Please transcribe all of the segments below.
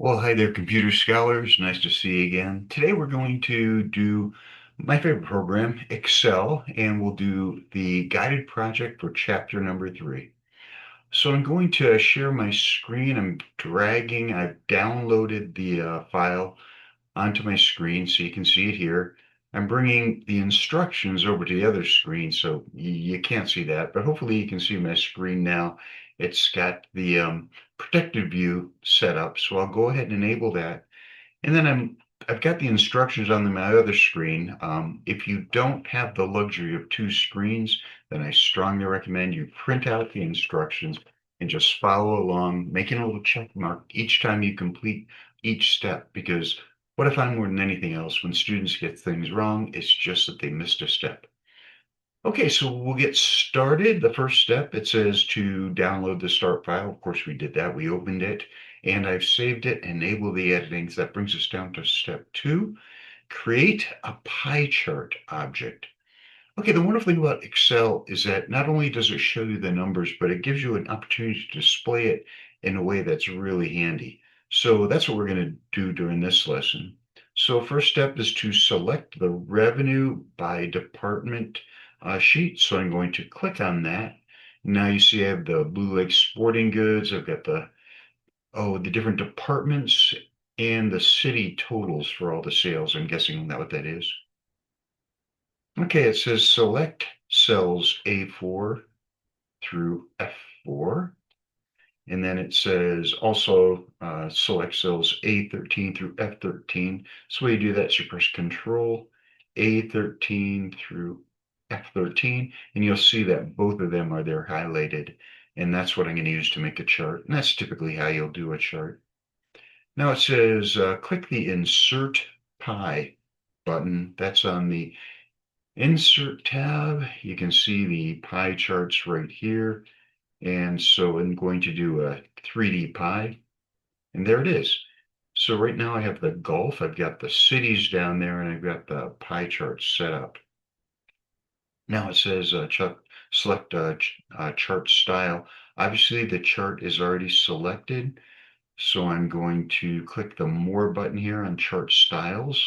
Well, hi there, computer scholars. Nice to see you again. Today we're going to do my favorite program, Excel, and we'll do the guided project for chapter number 3. So I'm going to share my screen. I've downloaded the file onto my screen so you can see it here. I'm bringing the instructions over to the other screen so you can't see that, but hopefully you can see my screen now. It's got the protected view set up, so I'll go ahead and enable that. And then I've got the instructions on my other screen. If you don't have the luxury of two screens, then I strongly recommend you print out the instructions and just follow along, making a little check mark each time you complete each step. Because what I find more than anything else, when students get things wrong, it's just that they missed a step. Okay, so we'll get started. The first step, it says to download the start file. Of course, we did that. We opened it and I've saved it, enable the editing. So that brings us down to step 2, create a pie chart object. Okay, the wonderful thing about Excel is that not only does it show you the numbers, but it gives you an opportunity to display it in a way that's really handy. So that's what we're going to do during this lesson. So first step is to select the revenue by department sheet. So I'm going to click on that. Now you see I have the Blue Lake Sporting Goods. I've got the different departments and the city totals for all the sales. I'm guessing that what that is. Okay, it says select cells A4 through F4. And then it says also select cells A13 through F13. So when you do that, you press Control A13 through F13, and you'll see that both of them are there highlighted. And that's what I'm going to use to make a chart. And that's typically how you'll do a chart. Now it says click the Insert Pie button. That's on the Insert tab. You can see the pie charts right here. And so I'm going to do a 3D pie, and there it is. So right now I have the Gulf, I've got the cities down there, and I've got the pie chart set up. Now it says select chart style. Obviously the chart is already selected, so I'm going to click the More button here on Chart Styles,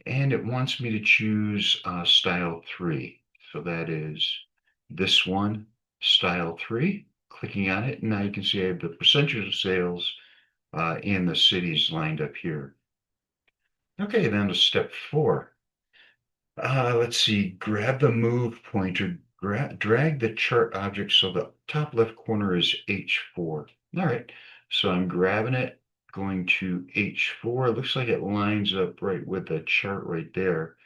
and it wants me to choose Style 3. So that is this one, Style 3. Clicking on it, and now you can see I have the percentage of sales and the cities lined up here. Okay, then to step 4. Let's see, grab the move pointer, drag the chart object so the top left corner is H4. All right, so I'm grabbing it, going to H4. It looks like it lines up right with the chart right there.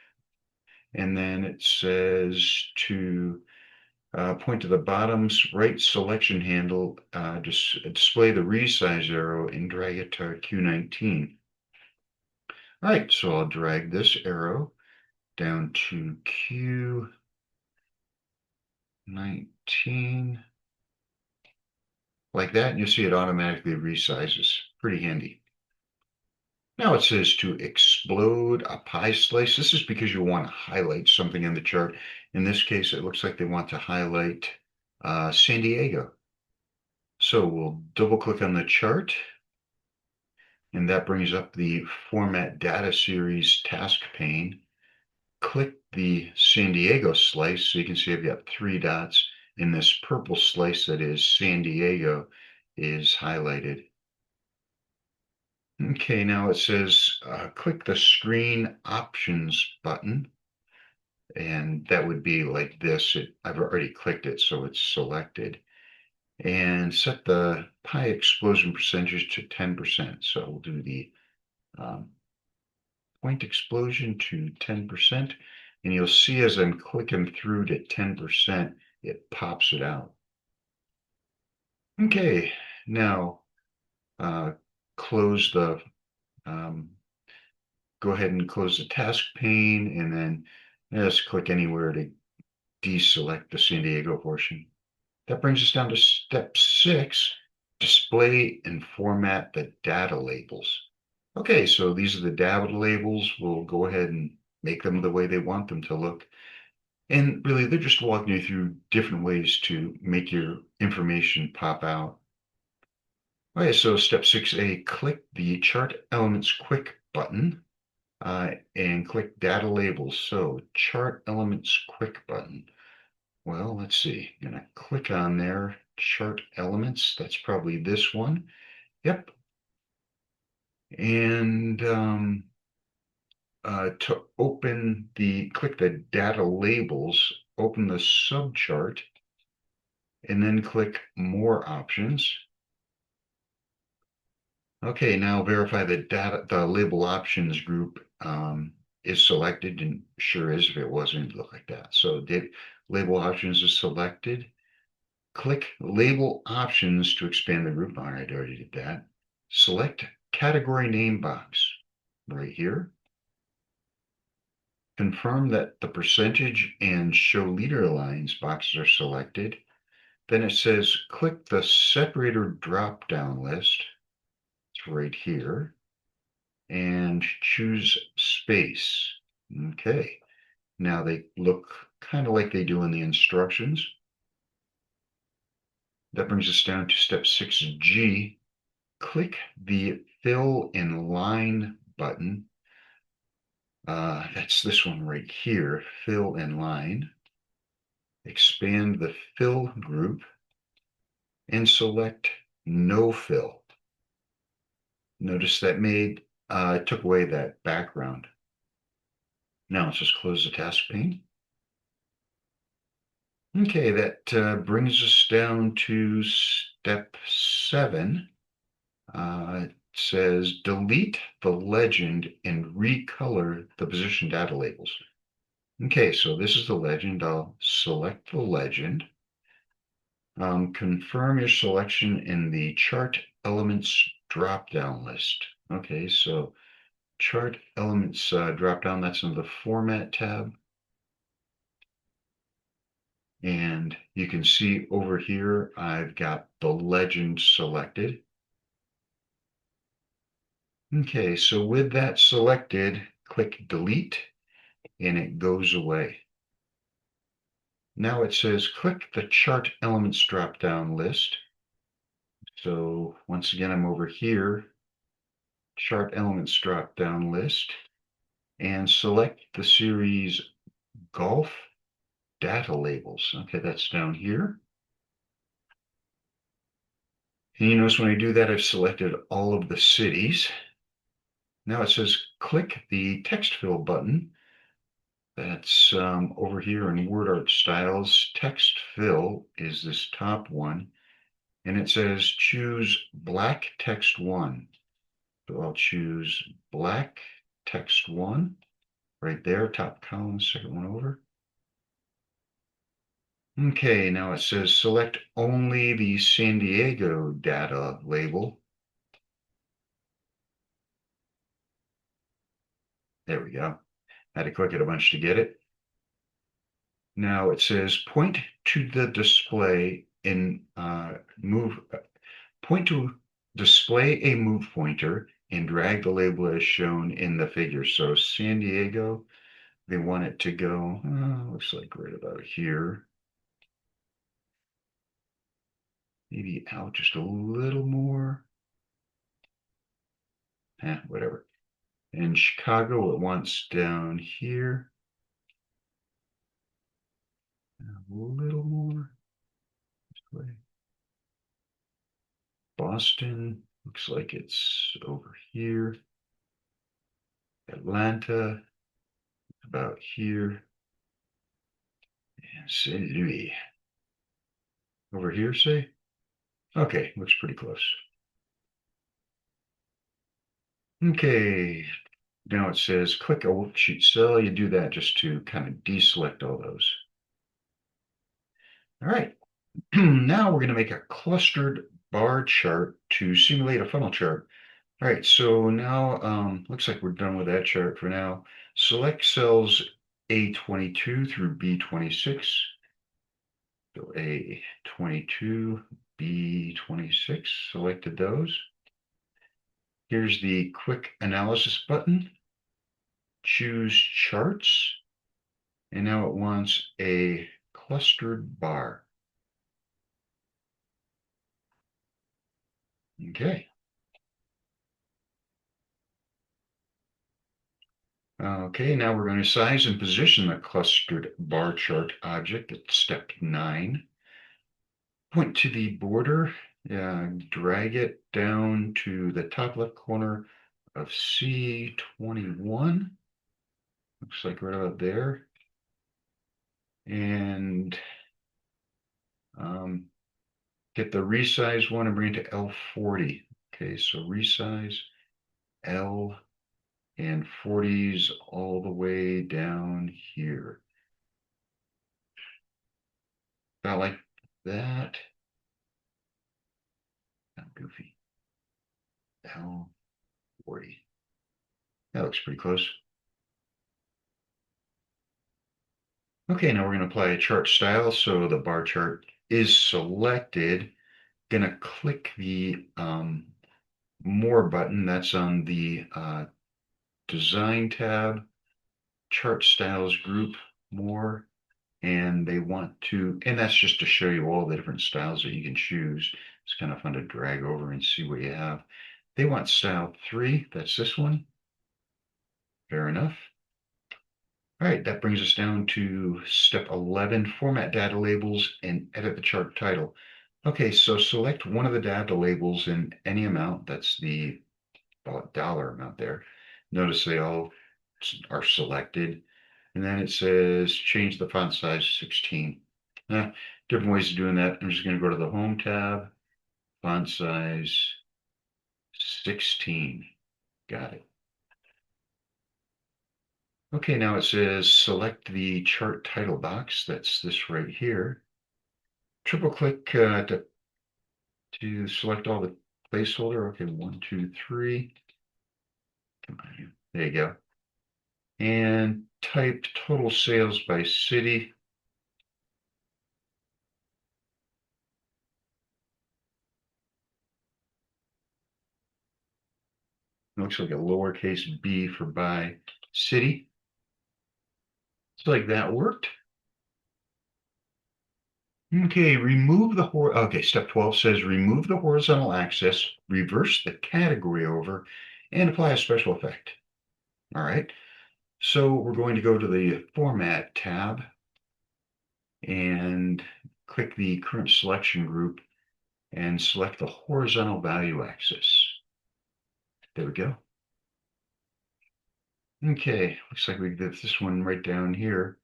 And then it says to point to the bottom's right selection handle, just display the resize arrow and drag it to Q19. All right, so I'll drag this arrow down to Q19 like that, and you'll see it automatically resizes. Pretty handy. Now it says to explode a pie slice. This is because you want to highlight something in the chart. In this case, it looks like they want to highlight San Diego. So we'll double click on the chart, and that brings up the Format Data Series task pane. Click the San Diego slice, so you can see I've got 3 dots, and this purple slice that is San Diego is highlighted. Okay, now it says click the Screen Options button, and that would be like this. I've already clicked it, so it's selected. And set the pie explosion percentage to 10%. So we'll do the um, point explosion to 10%. And you'll see as I'm clicking through to 10%, it pops it out. Okay, now uh, close the, um, go ahead and close the task pane, and then just click anywhere to deselect the San Diego portion. That brings us down to step 6, display and format the data labels. Okay, so these are the data labels. We'll go ahead and make them the way they want them to look. And really, they're just walking you through different ways to make your information pop out. Okay, so step 6A, click the Chart Elements Quick button and click Data Labels. So Chart Elements Quick button. Well, let's see. I'm gonna click on there, Chart Elements. That's probably this one. Yep. And to click the Data Labels, open the subchart, and then click More Options. Okay, now verify the label options group is selected, and sure is. If it wasn't, it'd look like that. So label options is selected. Click label options to expand the group. All right, I already did that. Select category name box right here. Confirm that the percentage and show leader lines boxes are selected. Then it says click the separator drop down list. It's right here. And choose space. Okay, now they look kind of like they do in the instructions. That brings us down to step 6G. Click the fill in line button. That's this one right here, fill in line. Expand the fill group and select no fill. Notice that took away that background. Now let's just close the task pane. Okay, that brings us down to step 7. It says delete the legend and recolor the position data labels. Okay, so this is the legend. I'll select the legend. Confirm your selection in the chart elements drop-down list. Okay, so chart elements drop-down, that's in the format tab. And you can see over here, I've got the legend selected. Okay, so with that selected, click delete and it goes away. Now it says click the chart elements drop-down list. So once again, I'm over here, chart elements drop-down list, and select the series golf data labels. Okay, that's down here. And you notice when I do that, I've selected all of the cities. Now it says click the text fill button. That's over here in Word Art Styles. Text fill is this top one. And it says choose black text 1. So I'll choose black text 1 right there, top column, second one over. Okay, now it says select only the San Diego data label. There we go. I had to click it a bunch to get it. Now it says point to the display in point to display a move pointer and drag the label as shown in the figure. So San Diego, they want it to go, looks like right about here. Maybe out just a little more. Whatever. And Chicago, it wants down here. A little more. This way. Boston, looks like it's over here. Atlanta, about here. And St. Louis. Over here, say? Okay, looks pretty close. Okay, now it says click a worksheet cell. You do that just to kind of deselect all those. All right, now we're going to make a clustered bar chart to simulate a funnel chart. All right, so now looks like we're done with that chart for now. Select cells A22 through B26. So A22, B26, selected those. Here's the quick analysis button. Choose charts. And now it wants a clustered bar. Okay. Okay, now we're going to size and position the clustered bar chart object at step 9. Point to the border, drag it down to the top left corner of C21. Looks like right about there. And get the resize one and bring it to L40. Okay, so resize L and 40s all the way down here. About like that. Not goofy. L40. That looks pretty close. Okay, now we're going to apply a chart style. So the bar chart is selected. Going to click the More button. That's on the Design tab, Chart Styles group, More. And they want to, and that's just to show you all the different styles that you can choose. It's kind of fun to drag over and see what you have. They want style 3. That's this one. Fair enough. All right, that brings us down to step 11, format data labels and edit the chart title. Okay, so select one of the data labels in any amount. That's the dollar amount there. Notice they all are selected. And then it says change the font size to 16. Different ways of doing that. I'm just going to go to the Home tab, font size 16. Got it. Okay, now it says select the chart title box. That's this right here. Triple click to select all the placeholder. Okay, 1, 2, 3. Come on, there you go. And type total sales by city. Looks like a lowercase b for by city. It's like that worked. Okay, step 12 says remove the horizontal axis, reverse the category over, and apply a special effect. All right, so we're going to go to the Format tab and click the current selection group and select the horizontal value axis. There we go. Okay, looks like we did this one right down here.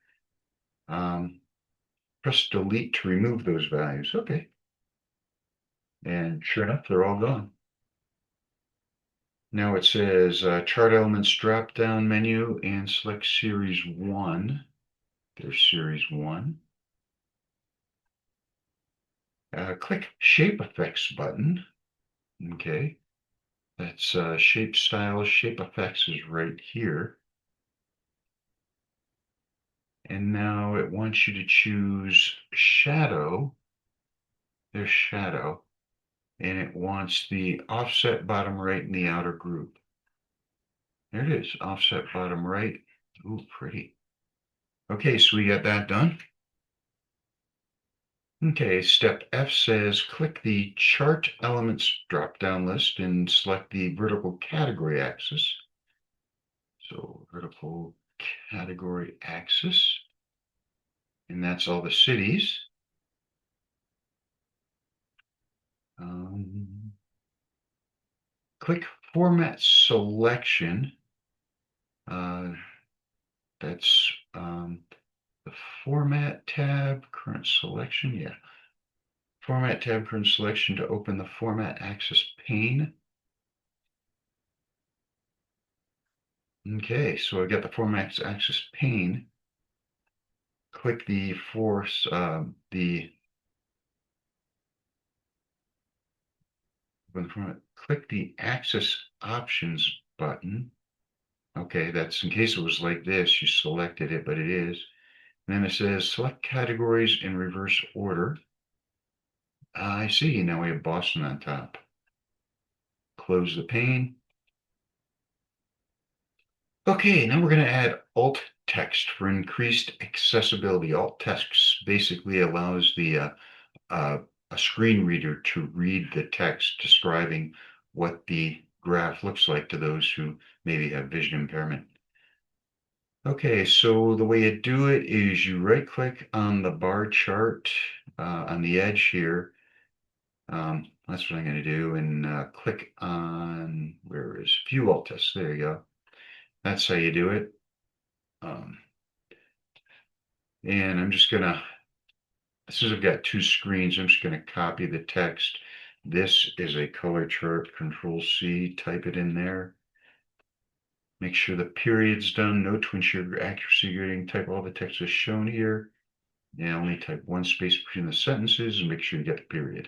Press delete to remove those values. Okay. And sure enough, they're all gone. Now it says chart elements drop down menu and select series 1. There's series 1. Click shape effects button. Okay. That's shape styles. Shape effects is right here. And now it wants you to choose shadow. There's shadow. And it wants the offset bottom right in the outer group. There it is, offset bottom right. Ooh, pretty. Okay, so we got that done. Okay, step F says click the chart elements drop-down list and select the vertical category axis. So vertical category axis, and that's all the cities. Click format selection. That's the format tab, current selection. Yeah. Format tab, current selection to open the format axis pane. Okay, so I got the format axis pane. Click the click the axis options button. Okay, that's in case it was like this, you selected it, but it is. And then it says select categories in reverse order. I see, now we have Boston on top. Close the pane. Okay, now we're going to add alt text for increased accessibility. Alt text basically allows the a screen reader to read the text describing what the graph looks like to those who maybe have vision impairment. Okay, so the way you do it is you right click on the bar chart on the edge here. That's what I'm going to do, and click on, where is View Alt Tests? There you go. That's how you do it. And I'm just going to, since I've got two screens, I'm just going to copy the text. This is a color chart, Control C, type it in there. Make sure the period's done. Note to ensure your accuracy grading, type all the text as shown here. And only type one space between the sentences and make sure you get the period.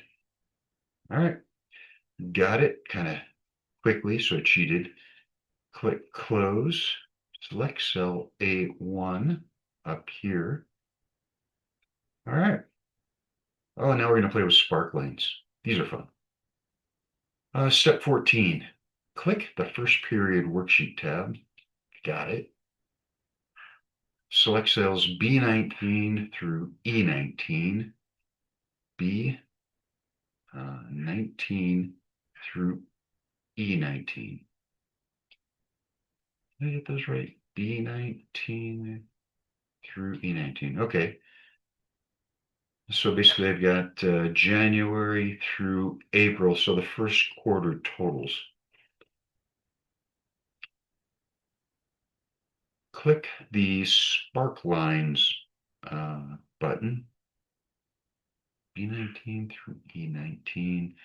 All right, got it kind of quickly, so I cheated. Click close, select cell A1 up here. All right. Oh, now we're going to play with spark lines. These are fun. Step 14, click the first period worksheet tab. Got it. Select cells B19 through E19, B19 through E19. Did I get those right? B19 through E19. Okay. So basically I've got January through April, so the first quarter totals. Click the Spark Lines button, B19 through E19.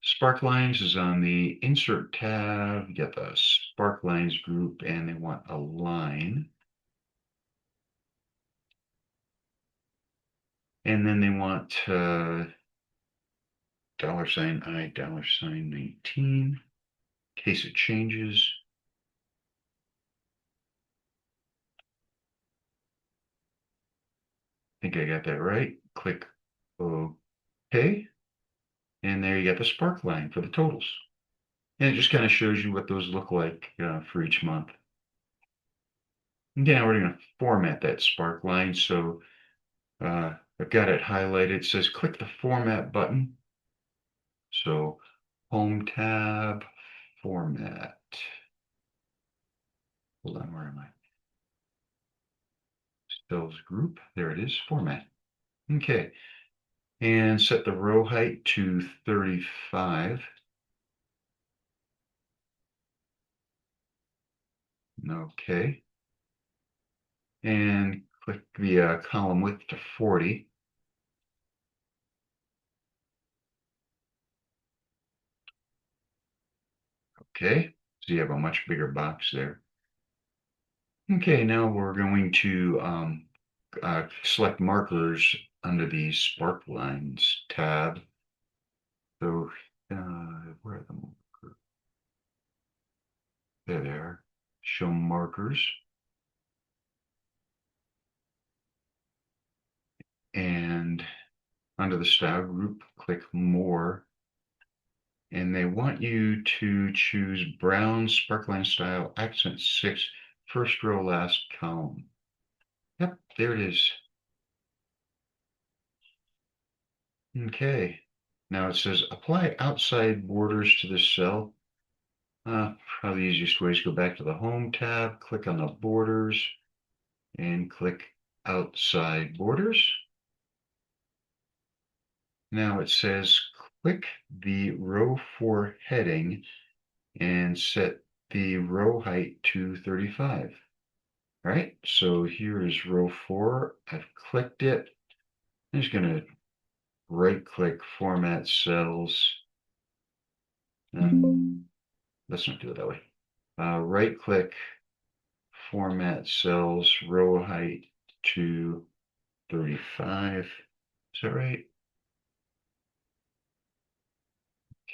Spark Lines is on the Insert tab. You get the Spark Lines group, and they want a line. And then they want $I, $19, in case it changes. I think I got that right. Click OK. And there you get the spark line for the totals. And it just kind of shows you what those look like for each month. Now we're going to format that spark line. So I've got it highlighted. It says click the Format button. So Home tab, Format. Hold on, where am I? Cells group. There it is, Format. Okay. And set the row height to 35. Okay. And click the column width to 40. Okay, so you have a much bigger box there. Okay, now we're going to select markers under the Spark Lines tab. So where are the markers? There they are. Show markers. And under the style group, click More. And they want you to choose Brown Sparkline Style Accent 6, first row, last column. Yep, there it is. Okay, now it says apply outside borders to this cell. Probably the easiest way is go back to the Home tab, click on the borders, and click outside borders. Now it says click the row 4 heading and set the row height to 35. All right, so here is row 4. I've clicked it. I'm just going to right click Format Cells. Let's not do it that way. Right click Format Cells, row height to 35. Is that right?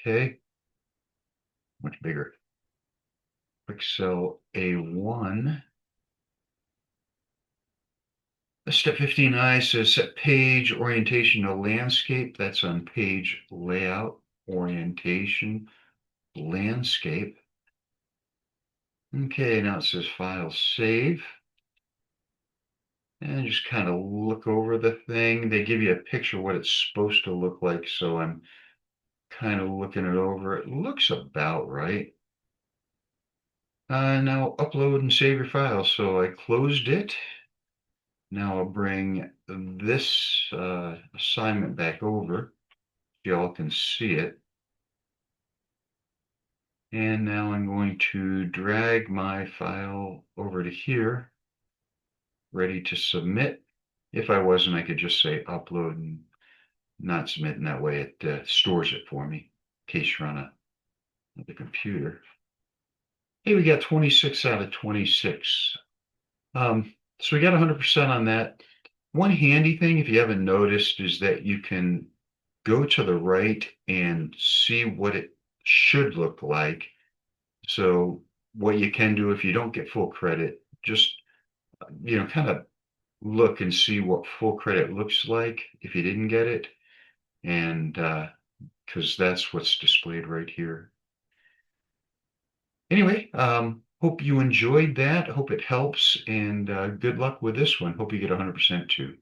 Okay. Much bigger. Click cell A1. Step 15I says set page orientation to landscape. That's on page layout, orientation, landscape. Okay, now it says file save. and just kind of look over the thing. They give you a picture of what it's supposed to look like, so I'm kind of looking it over. It looks about right. Now upload and save your file. So I closed it. Now I'll bring this assignment back over. Y'all can see it. And now I'm going to drag my file over to here, ready to submit. If I wasn't, I could just say upload and not submit, and that way it stores it for me in case you're on the computer. Hey, we got 26 out of 26. So we got 100% on that. One handy thing, if you haven't noticed, is that you can go to the right and see what it should look like. So what you can do if you don't get full credit, just kind of look and see what full credit looks like if you didn't get it, and because that's what's displayed right here. Anyway, hope you enjoyed that. Hope it helps, and good luck with this one. Hope you get 100% too.